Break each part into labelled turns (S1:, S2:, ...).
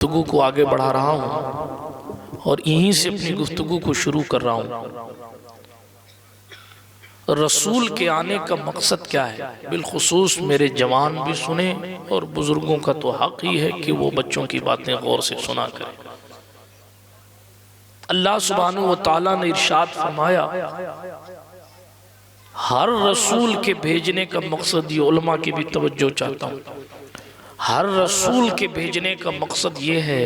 S1: گفتگو کو آگے بڑھا رہا ہوں اور یہیں سے اپنی گفتگو کو شروع کر رہا ہوں۔ رسول کے آنے کا مقصد کیا ہے؟ بالخصوص میرے جوان بھی سنیں اور بزرگوں کا تو حق ہی ہے کہ وہ بچوں کی باتیں غور سے سنا کریں۔ اللہ سبحانہ و تعالیٰ نے ارشاد فرمایا، ہر رسول کے بھیجنے کا مقصد، یہ علماء کی بھی توجہ چاہتا ہوں، ہر رسول کے بھیجنے کا مقصد یہ ہے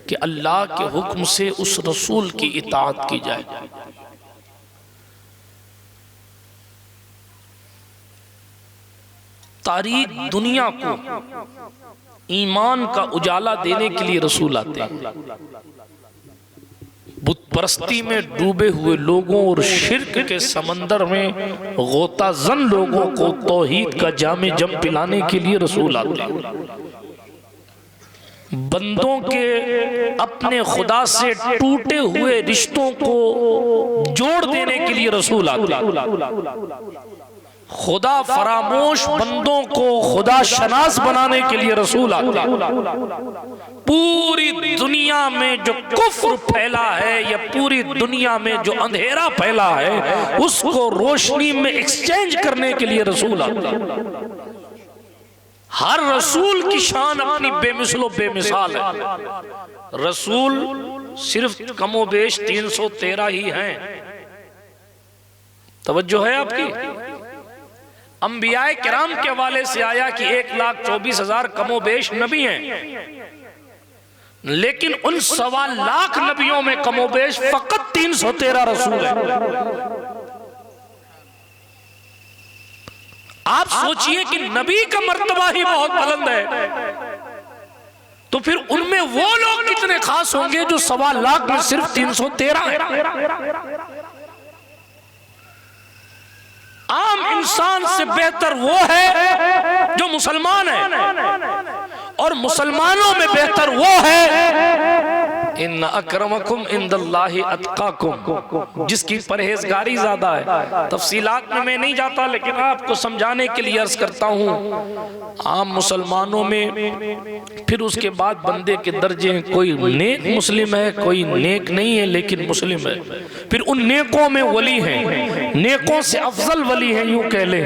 S1: کہ اللہ کے حکم سے اس رسول کی اطاعت کی جائے۔ تاریخ دنیا کو ایمان کا اجالا دینے کے لیے رسول آتے ہیں۔ بت پرستی میں ڈوبے ہوئے لوگوں اور شرک کے سمندر میں غوطہ زن لوگوں کو توحید کا جام جم پلانے کے لیے رسول آتے ہیں۔ بندوں کے اپنے خدا سے ٹوٹے ہوئے رشتوں کو جوڑ دینے کے لیے رسول آتے ہیں۔ خدا فراموش بندوں کو خدا شناس بنانے کے لیے رسول آتے ہیں۔ پوری دنیا میں جو کفر پھیلا ہے یا پوری دنیا میں جو اندھیرا پھیلا ہے اس کو روشنی میں ایکسچینج کرنے کے لیے رسول آتے ہیں۔ ہر رسول کی شان اپنی بے مثل و بے مثال ہے۔ رسول صرف کم و بیش 313 ہی ہیں۔ توجہ ہے آپ کی؟ انبیاء کرام کے حوالے سے آیا کہ 1,24,000 کم و بیش نبی ہیں، لیکن ان 1.25 لاکھ نبیوں میں کم و بیش فقط 313 رسول ہیں۔ آپ سوچئے کہ نبی کا مرتبہ ہی بہت بلند ہے، تو پھر ان میں وہ لوگ کتنے خاص ہوں گے جو 1.25 لاکھ میں صرف 313 ہیں۔ عام انسان سے بہتر وہ ہے جو مسلمان ہے، اور مسلمانوں میں بہتر وہ ہے ان اکرمکم عند اللہ اتقاکم، جس کی پرہیزگاری زیادہ ہے۔ تفصیلات میں نہیں جاتا، لیکن آپ کو سمجھانے کے لیے عرض کرتا ہوں، عام مسلمانوں میں پھر اس کے بعد بندے کے درجے ہیں، کوئی نیک مسلم ہے، کوئی نیک نہیں ہے لیکن مسلم ہے۔ پھر ان نیکوں میں ولی ہیں، نیکوں سے افضل ولی ہیں، یوں کہہ لیں۔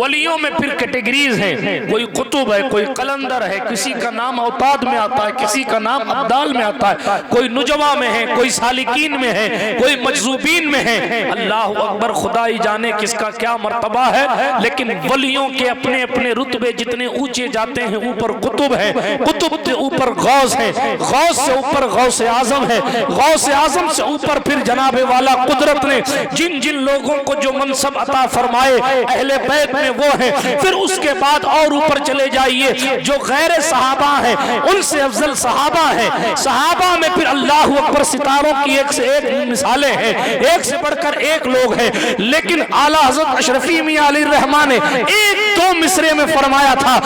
S1: ولیوں میں پھر کیٹیگریز ہیں، کوئی قطب ہے، کوئی قلندر ہے، کسی کا نام اوتاد میں آتا ہے، کسی کا نام ابدال میں آتا ہے، کوئی نجوہ میں ہے، کوئی سالکین میں ہے، کوئی مجذوبین میں ہے۔ اللہ اکبر، خدا ہی جانے کس کا کیا مرتبہ ہے، لیکن ولیوں کے اپنے اپنے رتبے جتنے اونچے جاتے ہیں، اوپر قطب ہے، قطب سے اوپر غوث ہے، غوث سے اوپر غوث اعظم ہے، غوث اعظم سے اوپر پھر جناب والا قدرت نے جن جن لوگوں کو جو منصب عطا فرمائے اہل بیت میں وہ ہیں۔ پھر اس کے بعد اور اوپر چلے جائیے، جو غیر صحابہ ہیں ان سے افضل صحابہ ہیں۔ صحابہ میں پھر اللہ اکبر ستاروں کی ایک سے ایک مثالیں ہیں، ایک سے بڑھ کر ایک لوگ ہیں، لیکن اعلیٰ حضرت اشرفی میاں علی الرحمن نے 1-2 مصرے میں فرمایا تھا،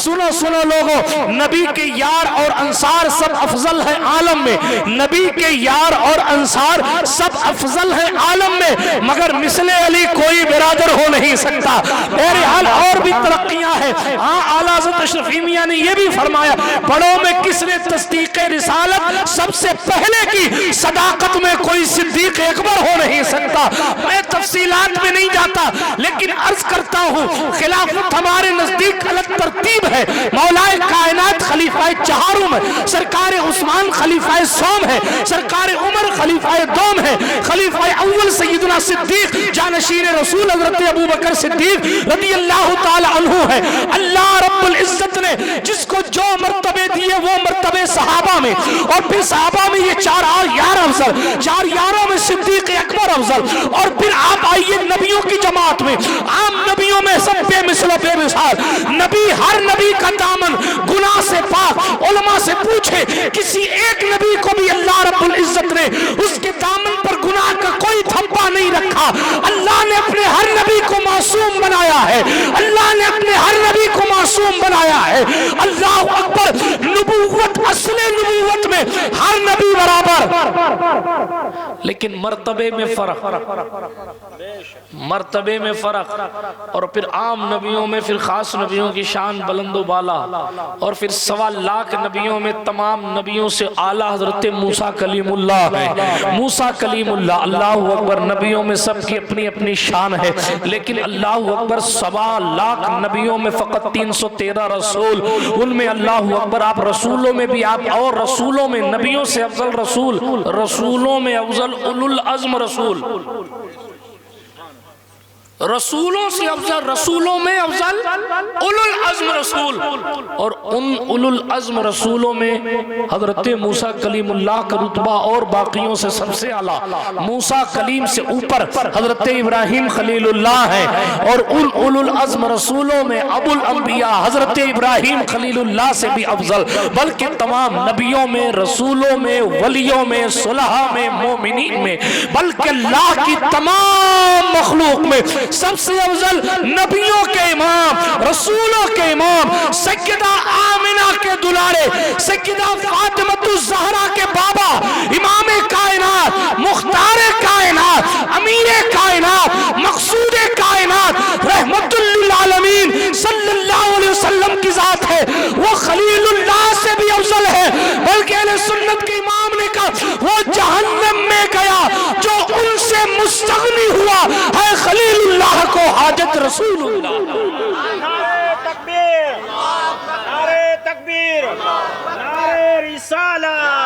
S1: سنو سنو لوگوں، نبی کے یار اور انصار سب افضل ہیں عالم میں، نبی کے یار اور انصار سب افضل ہیں عالم میں، مگر مثل علی کوئی برادر ہو نہیں سکتا۔ بہرحال اور بھی ترقیاں ہیں۔ ہاں، اعلیٰ حضرت اشرفی میاں نے یہ بھی فرمایا، بڑوں میں کس نے تصدیق رسالت سب سے پہلے کی، صداقت میں کوئی صدیق اکبر ہو نہیں سکتا۔ میں تفصیلات میں نہیں جاتا، لیکن عرض کرتا ہوں، خلافت ہمارے نزدیک الگ ترتیب ہے۔ مولائے کائنات خلیفہ چہارم ہے، سرکار عثمان خلیفہ سوم ہے، سرکار عمر خلیفہ دوم ہے، خلیفہ اول سیدنا صدیق جانشین رسول حضرت ابوبکر صدیق رضی اللہ تعالی عنہ ہے۔ اللہ رب العزت نے جس کو جو مرتبے دیے وہ مرتبے صحابہ میں، اور پھر صحابہ میں یہ 4 یار افضل، 4 یاروں میں صدیق اکبر افضل، اور پھر آپ آئیے نبیوں کی جماعت میں، عام نبیوں میں سب بے مثل و بے مثال نبی، ہر نبی کا دامن گناہ سے پاک۔ علماء سے پوچھے، کسی ایک نبی کو بھی اللہ رب العزت نے اس کے دامن پر گناہ کا کوئی تھپا نہیں رکھا۔ اللہ نے اپنے ہر نبی کو معصوم بنایا ہے، اللہ نے اپنے ہر نبی نبی کو معصوم بنایا ہے. اللہ اکبر. نبوت اصل نبوت میں ہر نبی برابر، لیکن مرتبے میں فرق، مرتبے میں فرق. اور پھر عام نبیوں میں پھر خاص نبیوں کی شان بلند و بالا، اور پھر 1.25 لاکھ نبیوں میں تمام نبیوں سے اعلیٰ حضرت موسیٰ کلیم اللہ ہے. موسیٰ کلیم اللہ، اللہ اکبر. نبیوں میں سب کی اپنی اپنی شان ہے، لیکن اللہ اکبر 1.25 لاکھ نبیوں میں فقط 313 رسول. ان میں اللہ اکبر آپ رسولوں میں بھی آپ، اور رسولوں میں نبیوں سے افضل رسول، رسولوں میں افضل اولو العزم رسول، رسولوں سے افضل، رسولوں میں افضل اولو العزم رسول. اور ان اولو العزم رسولوں میں حضرت موسیٰ کلیم اللہ کا رتبہ اور باقیوں سے سب سے اعلیٰ. موسیٰ کلیم سے اوپر حضرت ابراہیم خلیل اللہ ہے، اور ان اولو العزم رسولوں میں ابو الانبیاء حضرت ابراہیم خلیل اللہ سے بھی افضل، بلکہ تمام نبیوں میں، رسولوں میں، ولیوں میں، صلحاء میں، مومنین میں، بلکہ اللہ کی تمام مخلوق میں سب سے افضل نبیوں کے امام، رسولوں کے امام، سیدہ آمنہ کے دلارے، سیدہ فاطمہ الزہرا کے بابا، امام کائنات، مختار کائنات، امیر کائنات، مقصود کائنات، رحمت للعالمین صلی اللہ علیہ وسلم کی ذات ہے. وہ خلیل اللہ سے بھی افضل ہے، بلکہ اہل سنت کے امام نے کہا وہ جہنم میں گیا جو ان سے مستغنی ہوا ہے خلیل اللہ کو حاجت رسول اللہ.
S2: نعرہ تکبیر، نعرہ تکبیر، نعرہ رسالہ.